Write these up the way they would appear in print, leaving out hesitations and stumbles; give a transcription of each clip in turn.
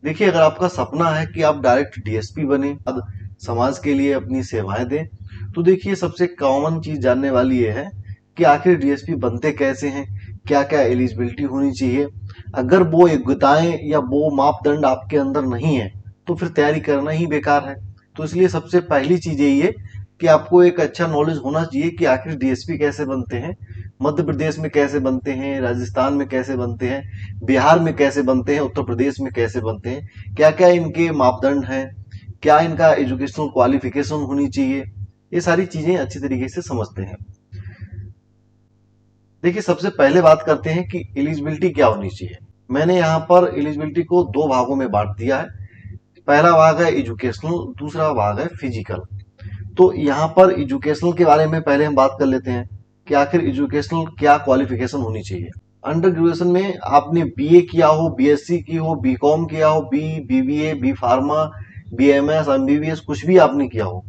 देखिए, अगर आपका सपना है कि आप डायरेक्ट डीएसपी बने, अब समाज के लिए अपनी सेवाएं दें, तो देखिए सबसे कॉमन चीज जानने वाली ये है कि आखिर डीएसपी बनते कैसे हैं, क्या क्या एलिजिबिलिटी होनी चाहिए। अगर वो योग्यताएं या वो मापदंड आपके अंदर नहीं है तो फिर तैयारी करना ही बेकार है। तो इसलिए सबसे पहली चीज यही है कि आपको एक अच्छा नॉलेज होना चाहिए कि आखिर डीएसपी कैसे बनते हैं, मध्य प्रदेश में कैसे बनते हैं, राजस्थान में कैसे बनते हैं, बिहार में कैसे बनते हैं, उत्तर प्रदेश में कैसे बनते हैं, क्या क्या इनके मापदंड हैं, क्या इनका एजुकेशनल क्वालिफिकेशन होनी चाहिए। ये सारी चीजें अच्छी तरीके से समझते हैं। देखिए, सबसे पहले बात करते हैं कि एलिजिबिलिटी क्या होनी चाहिए। मैंने यहाँ पर एलिजिबिलिटी को दो भागों में बांट दिया है। पहला भाग है एजुकेशनल, दूसरा भाग है फिजिकल। तो यहाँ पर एजुकेशनल के बारे में पहले हम बात कर लेते हैं कि आखिर एजुकेशनल क्या क्वालिफिकेशन होनी चाहिए। अंडर ग्रेजुएशन में आपने बीए किया हो, बीएससी की हो, बीकॉम किया हो, BBA, B pharma, BMS, MBBS, कुछ भी आपने किया हो,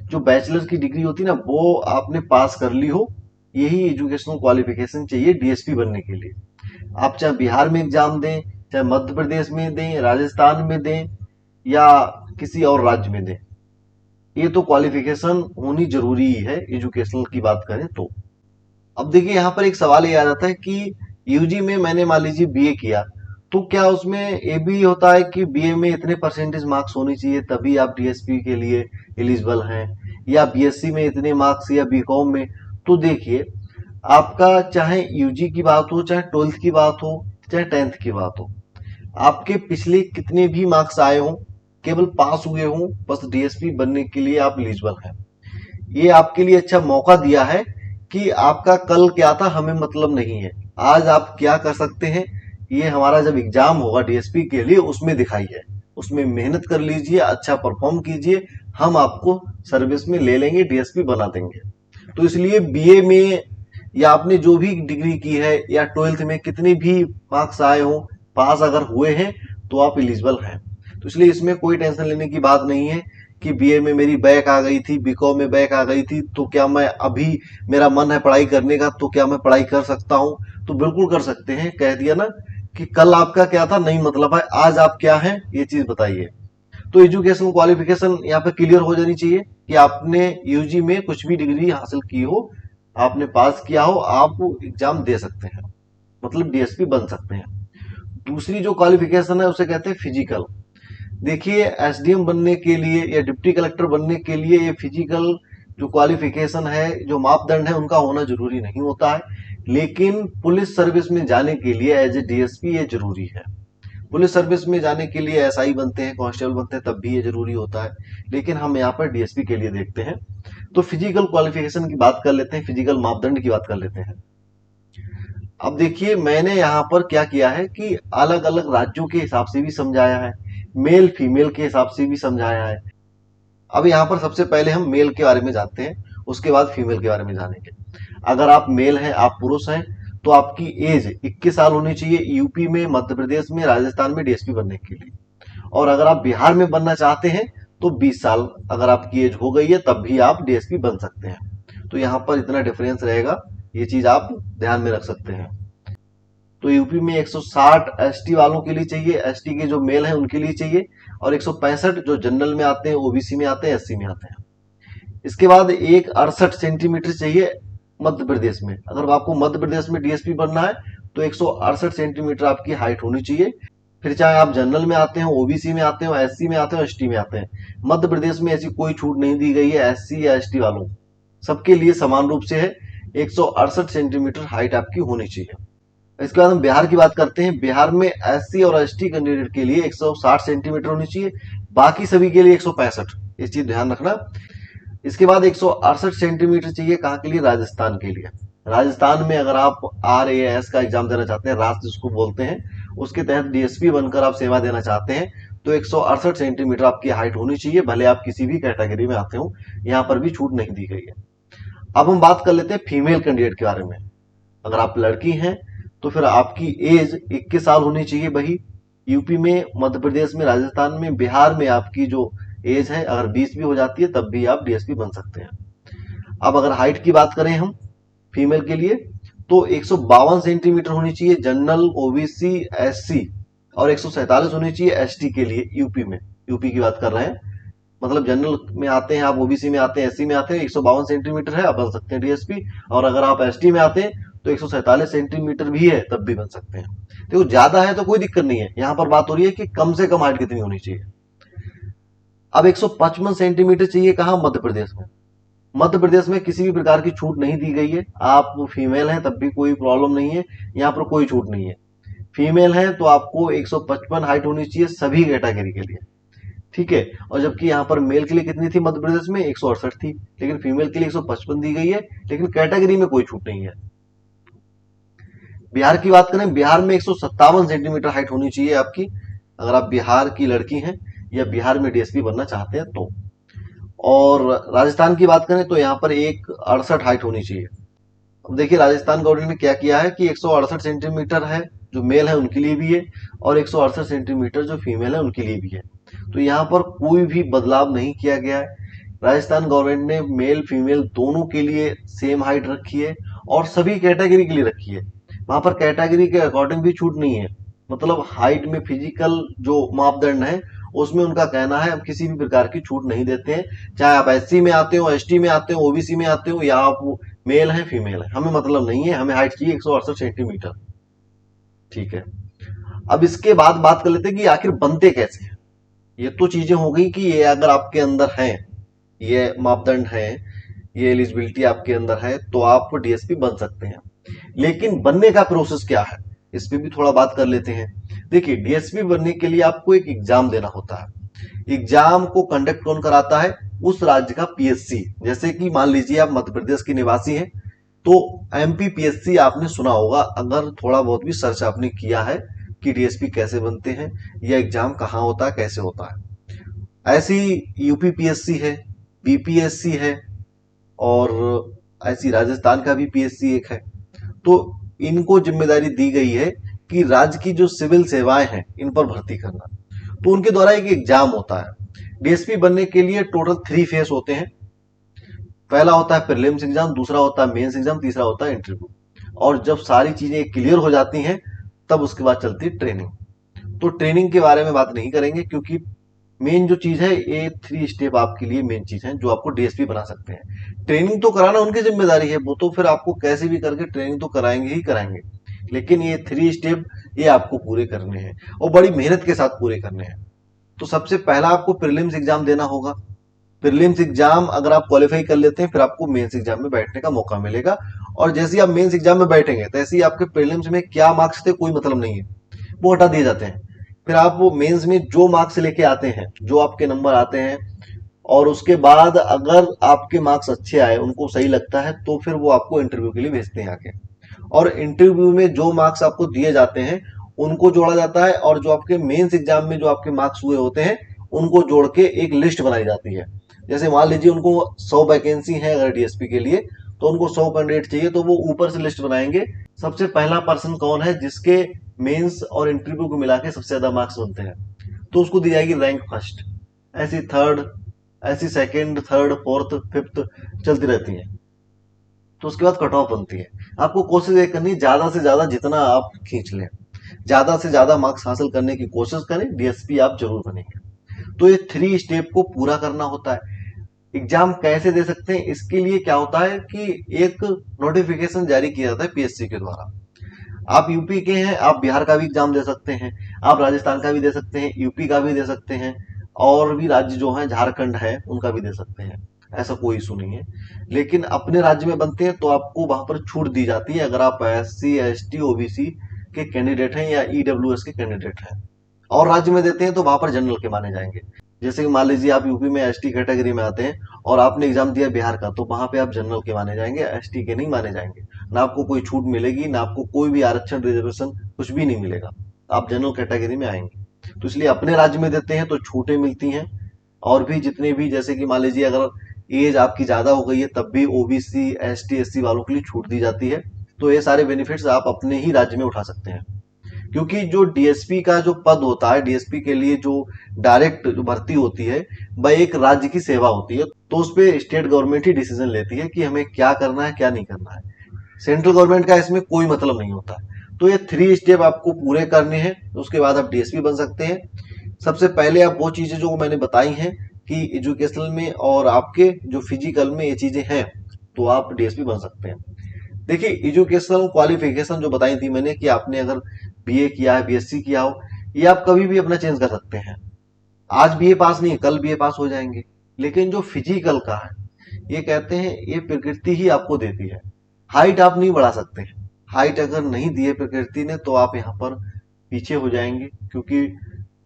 जो बैचलर की डिग्री होती है ना, वो आपने पास कर ली हो, यही एजुकेशनल क्वालिफिकेशन चाहिए डीएसपी बनने के लिए। आप चाहे बिहार में एग्जाम दें, चाहे मध्य प्रदेश में दें, राजस्थान में दें, या किसी और राज्य में दें, ये तो क्वालिफिकेशन होनी जरूरी ही है एजुकेशनल की बात करें तो। अब देखिए, यहाँ पर एक सवाल ये आ जाता है कि यूजी में मैंने मान लीजिए बीए किया, तो क्या उसमें ये भी होता है कि बीए में इतने परसेंटेज मार्क्स होने चाहिए तभी आप डीएसपी के लिए एलिजिबल हैं, या बीएससी में इतने मार्क्स, या बीकॉम में। तो देखिए, आपका चाहे यूजी की बात हो, चाहे ट्वेल्थ की बात हो, चाहे टेंथ की बात हो, आपके पिछले कितने भी मार्क्स आए हों, केवल पास हुए हों, बस डीएसपी बनने के लिए आप एलिजिबल हैं। ये आपके लिए अच्छा मौका दिया है कि आपका कल क्या था हमें मतलब नहीं है, आज आप क्या कर सकते हैं, ये हमारा जब एग्जाम होगा डीएसपी के लिए उसमें दिखाइए, उसमें मेहनत कर लीजिए, अच्छा परफॉर्म कीजिए, हम आपको सर्विस में ले लेंगे, डीएसपी बना देंगे। तो इसलिए बीए में या आपने जो भी डिग्री की है या ट्वेल्थ में कितने भी मार्क्स आए हो, पास अगर हुए हैं तो आप एलिजिबल हैं। तो इसलिए इसमें कोई टेंशन लेने की बात नहीं है कि बीए में मेरी बैक आ गई थी, बीकॉम में बैक आ गई थी, तो क्या मैं अभी, मेरा मन है पढ़ाई करने का, तो क्या मैं पढ़ाई कर सकता हूँ। तो बिल्कुल कर सकते हैं, कह दिया ना कि कल आपका क्या था नहीं मतलब है, आज आप क्या हैं ये चीज बताइए। तो एजुकेशन क्वालिफिकेशन यहाँ पे क्लियर हो जानी चाहिए कि आपने यूजी में कुछ भी डिग्री हासिल की हो, आपने पास किया हो, आप एग्जाम दे सकते हैं, मतलब डीएसपी बन सकते हैं। दूसरी जो क्वालिफिकेशन है उसे कहते हैं फिजिकल। देखिए, एसडीएम बनने के लिए या डिप्टी कलेक्टर बनने के लिए ये फिजिकल जो क्वालिफिकेशन है, जो मापदंड है, उनका होना जरूरी नहीं होता है, लेकिन पुलिस सर्विस में जाने के लिए एज ए डीएसपी ये जरूरी है। पुलिस सर्विस में जाने के लिए एसआई बनते हैं, कांस्टेबल बनते हैं, तब भी ये जरूरी होता है, लेकिन हम यहाँ पर डीएसपी के लिए देखते हैं। तो फिजिकल क्वालिफिकेशन की बात कर लेते हैं, फिजिकल मापदंड की बात कर लेते हैं। अब देखिए, मैंने यहाँ पर क्या किया है कि अलग अलग राज्यों के हिसाब से भी समझाया है, मेल फीमेल के हिसाब से भी समझाया है। अब यहाँ पर सबसे पहले हम मेल के बारे में जानते हैं, उसके बाद फीमेल के बारे में जानेंगे। अगर आप मेल हैं, आप पुरुष हैं, तो आपकी एज 21 साल होनी चाहिए यूपी में, मध्य प्रदेश में, राजस्थान में डीएसपी बनने के लिए। और अगर आप बिहार में बनना चाहते हैं तो 20 साल अगर आपकी एज हो गई है तब भी आप डीएसपी बन सकते हैं। तो यहाँ पर इतना डिफरेंस रहेगा, ये चीज आप ध्यान में रख सकते हैं। तो यूपी में 160 एसटी वालों के लिए चाहिए, एसटी के जो मेल हैं उनके लिए चाहिए, और 165 जो जनरल में आते हैं, ओबीसी में आते हैं, एससी में आते हैं। इसके बाद एक 68 सेंटीमीटर चाहिए मध्य प्रदेश में। अगर आपको मध्य प्रदेश में डीएसपी बनना है तो 168 सेंटीमीटर आपकी हाइट होनी चाहिए। फिर चाहे आप जनरल में आते हो, ओबीसी में आते हो, एससी में आते हो, एसटी में आते हैं, मध्य प्रदेश में ऐसी कोई छूट नहीं दी गई है एससी या एसटी वालों, सबके लिए समान रूप से है, 168 सेंटीमीटर हाइट आपकी होनी चाहिए। इसके बाद हम बिहार की बात करते हैं। बिहार में एससी और एसटी कैंडिडेट के लिए 160 सेंटीमीटर होनी चाहिए, बाकी सभी के लिए 165। इस चीज ध्यान रखना। इसके बाद 168 सेंटीमीटर चाहिए कहाँ के लिए, राजस्थान के लिए। राजस्थान में अगर आप RAS का एग्जाम देना चाहते हैं, राज जिसको बोलते हैं, उसके तहत डीएसपी बनकर आप सेवा देना चाहते हैं, तो 168 सेंटीमीटर आपकी हाइट होनी चाहिए, भले आप किसी भी कैटेगरी में आते हो, यहाँ पर भी छूट नहीं दी गई है। अब हम बात कर लेते हैं फीमेल कैंडिडेट के बारे में। अगर आप लड़की हैं तो फिर आपकी एज 21 साल होनी चाहिए वही, यूपी में, मध्य प्रदेश में, राजस्थान में, बिहार में आपकी जो एज है अगर 20 भी हो जाती है तब भी आप डीएसपी बन सकते हैं। अब अगर हाइट की बात करें हम फीमेल के लिए, तो 152 सेंटीमीटर होनी चाहिए जनरल, ओबीसी, एससी, और 147 होनी चाहिए एसटी के लिए। यूपी में, यूपी की बात कर रहे हैं, मतलब जनरल में आते हैं आप, ओबीसी में आते हैं, एससी में आते हैं, 152 सेंटीमीटर है, आप बन सकते हैं डीएसपी। और अगर आप एसटी में आते हैं तो 147 सेंटीमीटर भी है, तब भी बन सकते हैं। देखो ज्यादा है तो कोई दिक्कत नहीं है, यहाँ पर बात हो रही है कि कम से कम हाइट कितनी होनी चाहिए। अब 155 सेंटीमीटर चाहिए कहाँ? मध्य प्रदेश में। मध्य प्रदेश में किसी भी प्रकार की छूट नहीं दी गई है। आप फीमेल हैं तब भी कोई प्रॉब्लम नहीं है, यहाँ पर कोई छूट नहीं है। फीमेल है तो आपको 155 हाइट होनी चाहिए सभी कैटेगरी के लिए, ठीक है। और जबकि यहाँ पर मेल के लिए कितनी थी मध्य प्रदेश में? 168 थी, लेकिन फीमेल के लिए 155 दी गई है, लेकिन कैटेगरी में कोई छूट नहीं है। बिहार की बात करें, बिहार में 157 सेंटीमीटर हाइट होनी चाहिए आपकी, अगर आप बिहार की लड़की हैं या बिहार में डीएसपी बनना चाहते हैं तो। और राजस्थान की बात करें तो यहाँ पर 168 हाइट होनी चाहिए। अब देखिए राजस्थान गवर्नमेंट ने क्या किया है कि 168 सेंटीमीटर है जो मेल है उनके लिए भी है, और 168 सेंटीमीटर जो फीमेल है उनके लिए भी है। तो यहाँ पर कोई भी बदलाव नहीं किया गया है। राजस्थान गवर्नमेंट ने मेल फीमेल दोनों के लिए सेम हाइट रखी है, और सभी कैटेगरी के लिए रखी है। वहां पर कैटेगरी के अकॉर्डिंग भी छूट नहीं है, मतलब हाइट में फिजिकल जो मापदंड है उसमें उनका कहना है हम किसी भी प्रकार की छूट नहीं देते हैं। चाहे आप एससी में आते हो, एसटी में आते हो, ओबीसी में आते हो, या आप मेल है फीमेल है, हमें मतलब नहीं है, हमें हाइट चाहिए 168 सेंटीमीटर, ठीक है। अब इसके बाद बात कर लेते हैं कि आखिर बनते कैसे हैं। ये तो चीजें हो गई कि ये अगर आपके अंदर है, ये मापदंड है, ये एलिजिबिलिटी आपके अंदर है तो आप डीएसपी बन सकते हैं। लेकिन बनने का प्रोसेस क्या है, इस पे भी थोड़ा बात कर लेते हैं। देखिए डीएसपी बनने के लिए आपको एक एग्जाम देना होता है। एग्जाम को कंडक्ट कौन कराता है? उस राज्य का पीएससी। जैसे कि मान लीजिए आप मध्य प्रदेश के निवासी हैं तो एमपी पीएससी आपने सुना होगा, अगर थोड़ा बहुत भी सर्च आपने किया है कि डीएसपी कैसे बनते हैं, यह एग्जाम कहाँ होता है, कैसे होता है। ऐसी यूपी पीएससी है, बीपीएससी है, और ऐसी राजस्थान का भी पीएससी एक है। तो इनको जिम्मेदारी दी गई है कि राज्य की जो सिविल सेवाएं हैं इन पर भर्ती करना। तो उनके द्वारा एक एग्जाम होता है। डीएसपी बनने के लिए टोटल 3 फेस होते हैं। पहला होता है प्रीलिम्स एग्जाम, दूसरा होता है मेंस एग्जाम, तीसरा होता है इंटरव्यू। और जब सारी चीजें क्लियर हो जाती हैं तब उसके बाद चलती है ट्रेनिंग। तो ट्रेनिंग के बारे में बात नहीं करेंगे, क्योंकि मेन जो चीज है ये 3 स्टेप आपके लिए मेन चीज है जो आपको डीएसपी बना सकते हैं। ट्रेनिंग तो कराना उनकी जिम्मेदारी है, वो तो फिर आपको कैसे भी करके ट्रेनिंग तो कराएंगे ही कराएंगे, लेकिन ये 3 स्टेप ये आपको पूरे करने हैं और बड़ी मेहनत के साथ पूरे करने हैं। तो सबसे पहला आपको प्रीलिम्स एग्जाम देना होगा। प्रीलिम्स एग्जाम अगर आप क्वालिफाई कर लेते हैं फिर आपको मेंस एग्जाम में बैठने का मौका मिलेगा। और जैसे ही आप मेंस एग्जाम में बैठेंगे तैसे ही आपके प्रीलिम्स में क्या मार्क्स थे कोई मतलब नहीं है, वो हटा दिए जाते हैं। फिर आप वो मेंस में जो मार्क्स लेके आते हैं, जो आपके नंबर आते हैं, और उसके बाद अगर आपके मार्क्स अच्छे आए, उनको सही लगता है, तो फिर वो आपको इंटरव्यू के लिए भेजते हैं आके। और इंटरव्यू में जो मार्क्स आपको दिए जाते हैं उनको जोड़ा जाता है, और जो आपके मेंस एग्जाम में जो आपके मार्क्स हुए होते हैं उनको जोड़ के एक लिस्ट बनाई जाती है। जैसे मान लीजिए उनको 100 वैकेंसी है अगर डीएसपी के लिए, तो उनको 100 कैंडिडेट चाहिए, तो वो ऊपर से लिस्ट बनाएंगे सबसे पहला पर्सन कौन है जिसके मेंस और इंटरव्यू को मिला के सबसे ज्यादा मार्क्स बनते हैं, तो उसको दी जाएगी रैंक फर्स्ट। ऐसी थर्ड, ऐसी सेकंड, थर्ड, फोर्थ, फिफ्थ चलती रहती है। तो उसके बाद कट ऑफ बनती है। आपको कोशिश ये करनी ज्यादा से ज्यादा जितना आप खींच लें, ज्यादा से ज्यादा मार्क्स हासिल करने की कोशिश करें, डीएसपी आप जरूर बनेंगे। तो ये 3 स्टेप को पूरा करना होता है। एग्जाम कैसे दे सकते हैं, इसके लिए क्या होता है कि एक नोटिफिकेशन जारी किया जाता है पीएससी के द्वारा। आप यूपी के हैं, आप बिहार का भी एग्जाम दे सकते हैं, आप राजस्थान का भी दे सकते हैं, यूपी का भी दे सकते हैं, और भी राज्य जो है झारखंड है उनका भी दे सकते हैं, ऐसा कोई इशू नहीं है। लेकिन अपने राज्य में बनते हैं तो आपको वहां पर छूट दी जाती है अगर आप एससी एसटी ओबीसी के कैंडिडेट हैं या ईडब्ल्यूएस के कैंडिडेट हैं। और राज्य में देते हैं तो वहां पर जनरल के माने जाएंगे। जैसे कि मान लीजिए आप यूपी में एसटी कैटेगरी में आते हैं और आपने एग्जाम दिया बिहार का, तो वहां पे आप जनरल के माने जाएंगे, एसटी के नहीं माने जाएंगे। ना आपको कोई छूट मिलेगी, ना आपको कोई भी आरक्षण रिजर्वेशन कुछ भी नहीं मिलेगा, आप जनरल कैटेगरी में आएंगे। तो इसलिए अपने राज्य में देते हैं तो छूटें मिलती हैं। और भी जितने भी, जैसे कि मान लीजिए अगर एज आपकी ज्यादा हो गई है तब भी ओबीसी एसटी एससी वालों के लिए छूट दी जाती है। तो ये सारे बेनिफिट्स आप अपने ही राज्य में उठा सकते हैं। क्योंकि जो डीएसपी का जो पद होता है, डीएसपी के लिए जो डायरेक्ट जो भर्ती होती है वह एक राज्य की सेवा होती है, तो उस पर स्टेट गवर्नमेंट ही डिसीजन लेती है कि हमें क्या करना है क्या नहीं करना है। सेंट्रल गवर्नमेंट का इसमें कोई मतलब नहीं होता है। तो ये 3 स्टेप आपको पूरे करने हैं, उसके बाद आप डीएसपी बन सकते हैं। सबसे पहले आप वो चीजें जो मैंने बताई हैं कि एजुकेशनल में और आपके जो फिजिकल में ये चीजें हैं, तो आप डीएसपी बन सकते हैं। देखिए, एजुकेशनल क्वालिफिकेशन जो बताई थी मैंने कि आपने अगर बीए किया है, बीएससी किया हो, ये आप कभी भी अपना चेंज कर सकते हैं। आज बीए पास नहीं, कल बीए पास हो जाएंगे। लेकिन जो फिजिकल का है, ये कहते हैं ये प्रकृति ही आपको देती है। हाइट आप नहीं बढ़ा सकते हैं। हाइट अगर नहीं दी है प्रकृति ने तो आप यहाँ पर पीछे हो जाएंगे, क्योंकि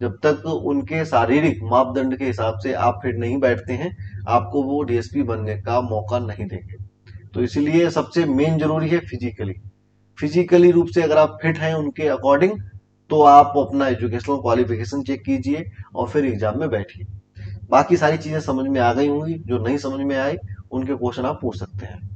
जब तक उनके शारीरिक मापदंड के हिसाब से आप फिट नहीं बैठते हैं, आपको वो डीएसपी बनने का मौका नहीं देंगे। तो इसलिए सबसे मेन जरूरी है फिजिकली। फिजिकली रूप से अगर आप फिट हैं उनके अकॉर्डिंग, तो आप अपना एजुकेशनल क्वालिफिकेशन चेक कीजिए और फिर एग्जाम में बैठिए। बाकी सारी चीजें समझ में आ गई होंगी। जो नहीं समझ में आए उनके क्वेश्चन आप पूछ सकते हैं।